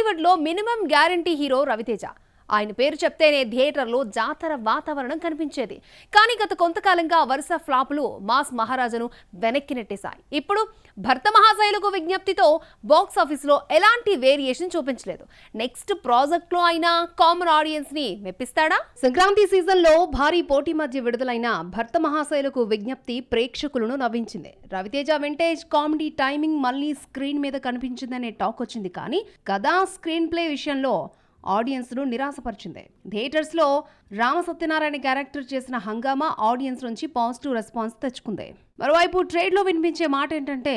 టాలీవుడ్ లో minimum guarantee hero Raviteja. ఆయన పేరు చెప్తేనే థియేటర్లో జాతర వాతావరణం కనిపించేది. కానీ గత కొంతకాలంగా వరుస ఫ్లాపులు మాస్ మహారాజాను వెనక్కి నెట్టేశాయి. ఇప్పుడు భర్త మహాశైలకు విజ్ఞప్తితో బాక్స్ ఆఫీస్లో ఎలాంటి వేరియేషన్ చూపించలేదు. నెక్స్ట్ ప్రాజెక్ట్ లో అయినా కామన్ ఆడియన్స్ ని మెప్పిస్తాడా? సంక్రాంతి సీజన్ లో భారీ పోటీ మధ్య విడుదలైన భర్త మహాశైలకు విజ్ఞప్తి ప్రేక్షకులను నవ్వించింది. రవితేజ వింటేజ్ కామెడీ టైమింగ్ మళ్ళీ స్క్రీన్ మీద కనిపించిందనే టాక్ వచ్చింది. కానీ కథా స్క్రీన్ ప్లే విషయంలో ఆడియన్స్ ను నిరాశపరిచింది. థియేటర్స్ లో రామ సత్యనారాయణ క్యారెక్టర్ చేసిన హంగామా ఆడియన్స్ నుంచి పాజిటివ్ రెస్పాన్స్ తెచ్చుకుంది. మరోవైపు ట్రేడ్ లో వినిపించే మాట ఏంటంటే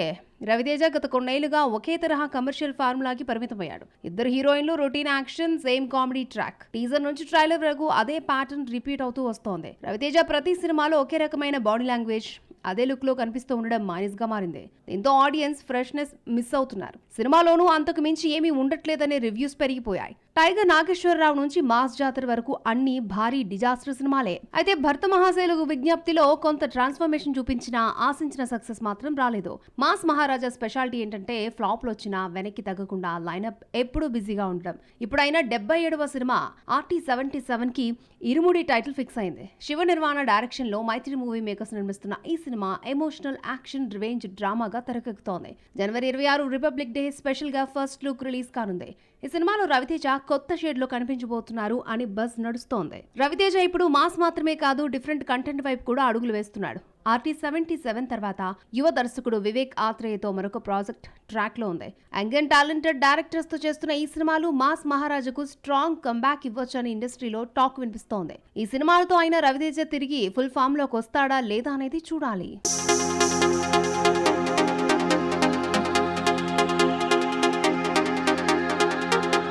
రవితేజ గత కొన్నేళ్లుగా ఒకే తరహా కమర్షియల్ ఫార్ములాకి పరిమితమయ్యాడు. ఇద్దరు హీరోయిన్లు, routine action, same comedy track. Teaser నుంచి ట్రైలర్ వరకు అదే ప్యాటర్న్ రిపీట్ అవుతూ వస్తోంది. రవితేజ ప్రతి సినిమాలో ఒకే రకమైన బాడీ లాంగ్వేజ్, అదే లుక్ లో కనిపిస్తూ ఉండడం మైనస్ గా మారింది. దీంతో ఆడియన్స్ ఫ్రెష్నెస్ మిస్ అవుతున్నారు. సినిమాలోనూ అంతకు మించి ఏమీ ఉండట్లేదనే రివ్యూస్ పెరిగిపోయాయి. టైగర్ నాగేశ్వరరావు నుంచి మాస్ జాతర వరకు అన్ని భారీ డిజాస్టర్ సినిమాలే. అయితే భర్త మహాశైలకు విజ్ఞప్తిలో కొంత ట్రాన్స్ఫర్మేషన్ చూపించినా ఆశించిన సక్సెస్ మాత్రం రాలేదు. మాస్ మహారాజా స్పెషాలిటీ ఏంటంటే ఫ్లాప్లు వచ్చినా వెనక్కి తగ్గకుండా లైనప్ ఎప్పుడూ బిజీగా ఉండడం. ఇప్పుడైనా 77వ సినిమా RT-77 కి ఇరుముడి టైటిల్ ఫిక్స్ అయింది. శివ నిర్వాణ డైరెక్షన్ లో మైత్రి మూవీ మేకర్స్ నిర్మిస్తున్న ఈ సినిమా ఎమోషనల్ యాక్షన్ రివెంజ్ డ్రామాగా తెరకెక్కుతోంది. జనవరి 26 రిపబ్లిక్ డే స్పెషల్ గా ఫస్ట్ లుక్ రిలీజ్ కానుంది. ఈ సినిమాలో రవితేజ కొత్త షేడ్ లో కనిపించబోతున్నారు అని బజ్ నడుస్తోంది. రవితేజ ఇప్పుడు మాస్ మాత్రమే కాదు, డిఫరెంట్ కంటెంట్ వైపు కూడా అడుగులు వేస్తున్నాడు. RT-77 తర్వాత యువ దర్శకుడు వివేక్ ఆత్రేయతో మరొక ప్రాజెక్ట్ ట్రాక్ లో ఉంది. యంగ్ టాలెంటెడ్ డైరెక్టర్స్ తో చేస్తున్న ఈ సినిమాలు మాస్ మహారాజాకు స్ట్రాంగ్ కంబ్యాక్ ఇవ్వొచ్చని ఇండస్ట్రీలో టాక్ వినిపిస్తోంది. ఈ సినిమాలతో అయినా రవితేజ తిరిగి ఫుల్ ఫామ్ లోకి వస్తాడా లేదా అనేది చూడాలి.